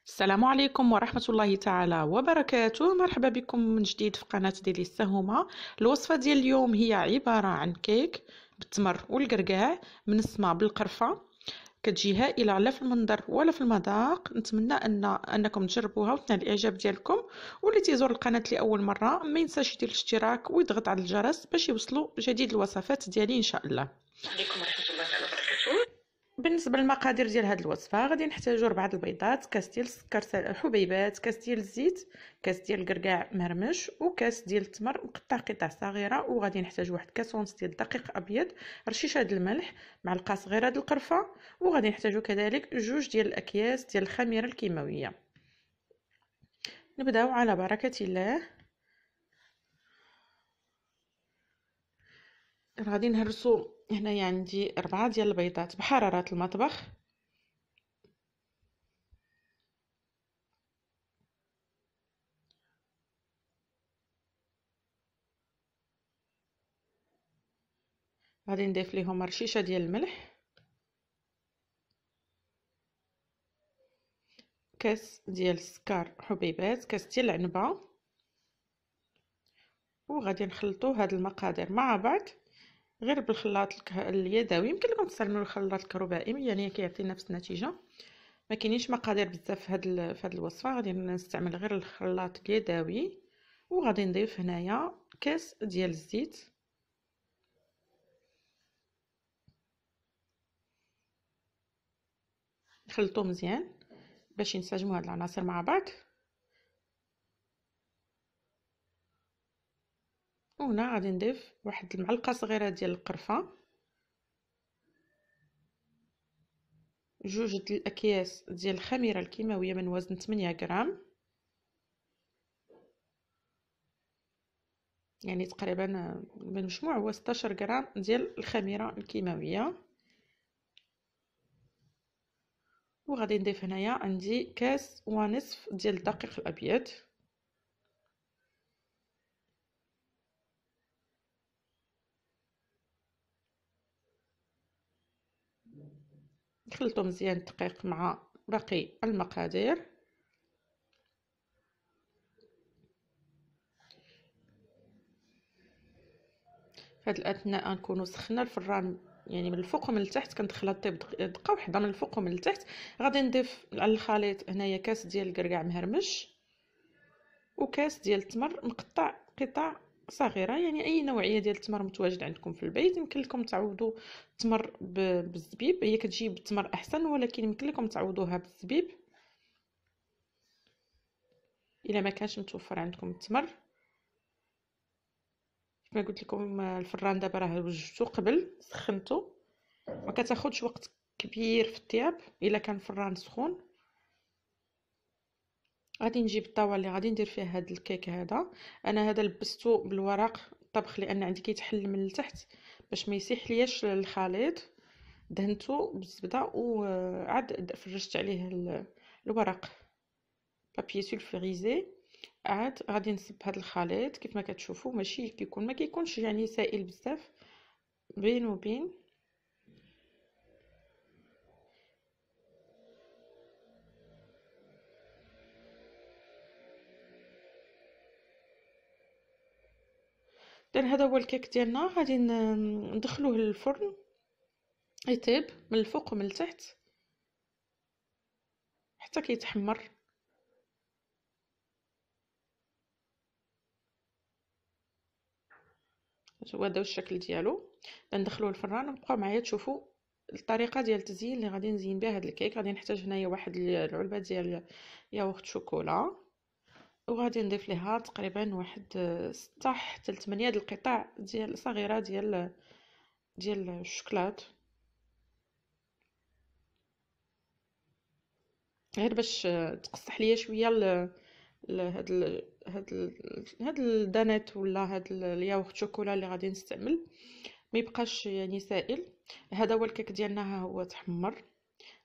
السلام عليكم ورحمة الله تعالى وبركاته. مرحبا بكم من جديد في قناة ديالي السهومة. الوصفة ديال اليوم هي عبارة عن كيك بالتمر والقرقاع منسمة بالقرفة. كتجي هائلة لا في المنظر ولا في المذاق. نتمنى انكم تجربوها وتنال الاعجاب ديالكم. واللي تيزور القناة لاول مرة ما ينساش يدير الاشتراك ويضغط على الجرس باش يوصلوا جديد الوصفات ديالي ان شاء الله. عليكم ورحمة الله تعالى وبركاته. بالنسبه للمقادير ديال هذه الوصفه غادي نحتاجوا 4 البيضات، كاس ديال السكر حبيبات، كاس ديال الزيت، كاس ديال الكركاع مهرمش، وكاس ديال التمر مقطع قطع صغيره، وغادي نحتاجوا واحد كاس ونص ديال الدقيق ابيض، رشيشه ديال الملح، معلقه صغيره ديال القرفه، وغادي نحتاجوا كذلك جوج ديال الاكياس ديال الخميره الكيماويه. نبداو على بركه الله. غادي نهرسوا هنايا عندي 4 ديال البيضات بحراره المطبخ. غادي نضيف ليهم رشيشه ديال الملح، كاس ديال السكر حبيبات، كاس ديال العنبه، وغادي نخلطوا هاد المقادير مع بعض غير بالخلاط اليدوي. يمكن لكم تستعملوا الخلاط الكهربائي يعني كيعطي نفس النتيجه. ما كاينينش مقادير بزاف في هاد الوصفه، غادي نستعمل غير الخلاط اليدوي. وغادي نضيف هنايا كاس ديال الزيت، نخلطو مزيان باش ينسجموا هاد العناصر مع بعض. وهنا غادي نضيف واحد المعلقه صغيره ديال القرفه، جوج ديال الاكياس ديال الخميره الكيماويه من وزن 8 غرام، يعني تقريبا بالمجموع هو 16 غرام ديال الخميره الكيماويه. وغادي نضيف هنايا عندي كاس ونصف ديال الدقيق الابيض، نخلطو مزيان الدقيق مع باقي المقادير. في هذا الاثناء نكونوا سخنا الفران يعني من الفوق ومن التحت، كندخل الطيب دقه وحده من الفوق ومن التحت. غادي نضيف على الخليط هنايا كاس ديال الكركاع مهرمش، وكاس ديال التمر مقطع قطع صغيره، يعني اي نوعيه ديال التمر متواجد عندكم في البيت. يمكن لكم تعوضوا التمر بالزبيب، هي كتجي بالتمر احسن، ولكن يمكن لكم تعوضوها بالزبيب الا ما كانش متوفر عندكم التمر. كما قلت لكم الفران دابا راه وجدتو قبل سخنتو، ما كتاخذش وقت كبير في الطياب الا كان الفران سخون. غادي نجيب الطاوه اللي غادي ندير فيها هذا الكيك. هذا انا هذا لبستو بالورق الطبخ لان عندي كيتحل من التحت باش ما يسيح لياش الخليط. دهنته بالزبده وعاد فرشت عليه الورق بابي سولفوريزي. عاد غادي نصب هذا الخليط كيف ما كتشوفوا، ماشي كيكون ما كيكونش يعني سائل بزاف، بين وبين. اذا هذا هو الكيك ديالنا. غادي ندخلوه للفرن يطيب من الفوق ومن التحت حتى كيتحمر. هو هذا الشكل ديالو. ندخلوه الفران وبقاو معايا تشوفوا الطريقه ديال التزيين اللي غادي نزين بها هذا الكيك. غادي نحتاج هنايا واحد العلبه ديال ياغورت شوكولا، وغادي نضيف ليها تقريبا واحد 6 حتى 8 د القطع ديال صغيره ديال الشوكولات، غير باش تقصح ليا شويه هاد الدانيت ولا هاد الياغورت شوكولا اللي غادي نستعمل ما يبقاش يعني سائل. هذا هو الكيك ديالنا، ها هو تحمر.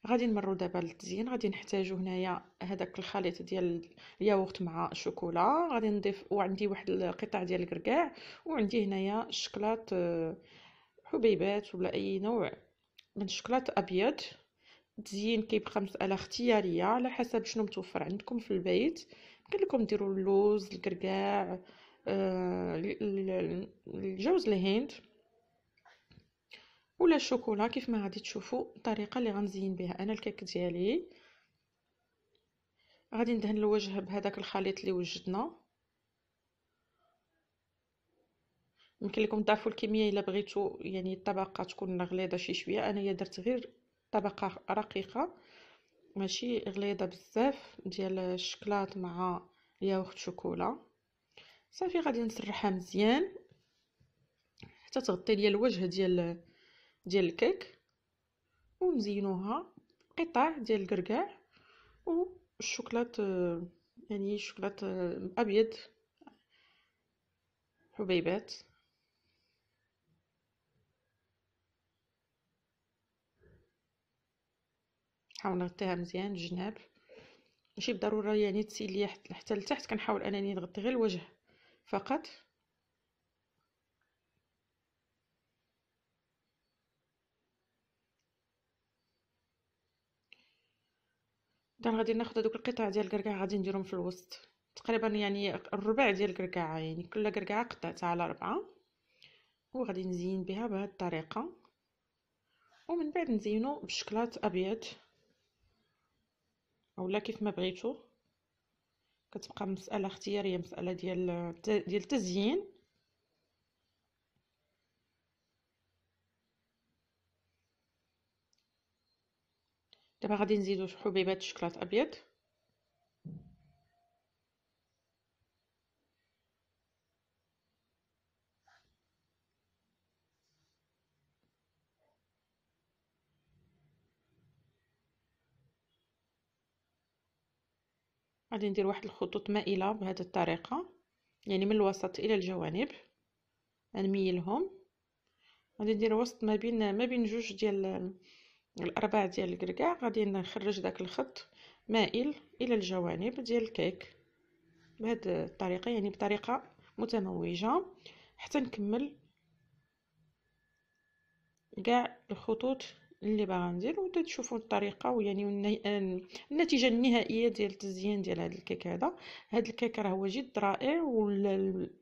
غادي نمروا دابا للتزيين. غادي نحتاجو هنايا هذاك الخليط ديال الياغورت مع الشوكولا. غادي نضيف وعندي واحد القطع ديال الكركاع، وعندي هنايا الشكلاط حبيبات ولا اي نوع من الشكلاط ابيض. التزيين كيبقى مسألة اختيارية على حسب شنو متوفر عندكم في البيت. يمكن لكم ديروا اللوز، الكركاع، الجوز الهند ولا الشوكولا. كيف ما غادي تشوفوا الطريقه اللي غنزين بها انا الكيك ديالي. غادي ندهن الوجه بهذاك الخليط اللي وجدنا. يمكن لكم تضافوا الكميه الا بغيتوا، يعني الطبقه تكون غليظه شي شويه. انايا درت غير طبقه رقيقه ماشي غليظه بزاف ديال الشكلاط مع الياغورت شوكولا. صافي غادي نسرحها مزيان حتى تغطي ليا الوجه ديال الكيك، ونزينوها قطع ديال الكركاع والشوكولات، يعني شوكولات ابيض حبيبات. نحاول نغطيها مزيان الجناب، ماشي بالضروره يعني تسيلي حتى لتحت. كنحاول انني نغطي غير الوجه فقط. اذا غادي ناخذ هذوك القطع ديال الكركاع غادي نديرهم في الوسط تقريبا، يعني الربع ديال الكركاع، يعني كل كركاعه قطعتها على 4، وغادي نزين بها بهذه الطريقه. ومن بعد نزينو بالشكلاط ابيض اولا كيف ما بغيتو. كتبقى مساله اختياريه، مساله ديال التزيين. دابا غادي نزيدو حبيبات الشكلاط ابيض. غادي ندير واحد الخطوط مائله بهذه الطريقه، يعني من الوسط الى الجوانب نميلهم. غادي ندير وسط ما بين جوج ديال الارباع ديال الكركاع. غادي نخرج داك الخط مائل الى الجوانب ديال الكيك بهذه الطريقه، يعني بطريقه متموجه حتى نكمل كاع الخطوط اللي باغا ندير. وتشوفوا الطريقه ويعني النتيجه النهائيه ديال التزيين ديال هذا الكيك. هذا الكيك راه هو جد رائع،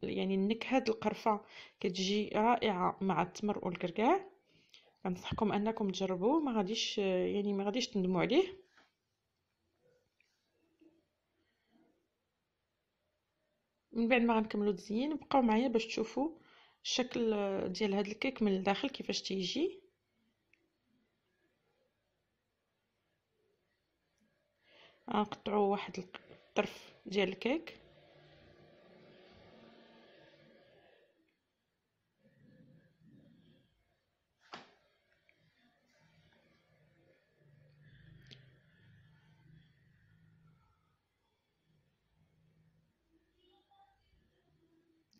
يعني النكهه القرفه كتجي رائعه مع التمر والكركاع. كنصحكم انكم تجربوه، ما غاديش تندموا عليه. من بعد ما غنكملوا التزيين بقاو معايا باش تشوفوا الشكل ديال هذا الكيك من الداخل كيفاش تيجي. غنقطعوا واحد الطرف ديال الكيك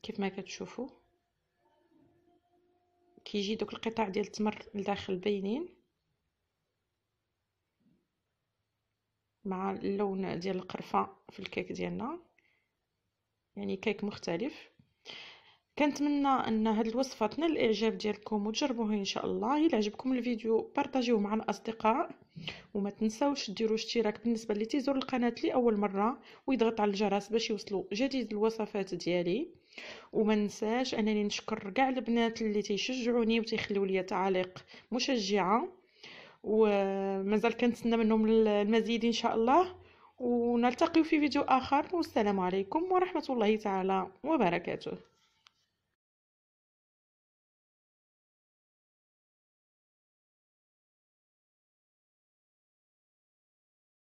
كيف ما كتشوفوا. كيجي دوك القطع ديال التمر لداخل باينين مع اللون ديال القرفه في الكيك ديالنا، يعني كيك مختلف. كنتمنى ان هاد الوصفه تنال الاعجاب ديالكم وتجربوها ان شاء الله. الا عجبكم الفيديو بارطاجيوه مع الاصدقاء، وما تنساوش ديروا اشتراك بالنسبه اللي تيزور القناه لاول مره، ويضغط على الجرس باش يوصلوا جديد الوصفات ديالي. وما ننساش انني نشكر كاع البنات اللي تيشجعوني وتيخليو لي تعاليق مشجعه، ومازال كنتسنى منهم المزيد ان شاء الله. ونلتقي في فيديو اخر، والسلام عليكم ورحمه الله تعالى وبركاته.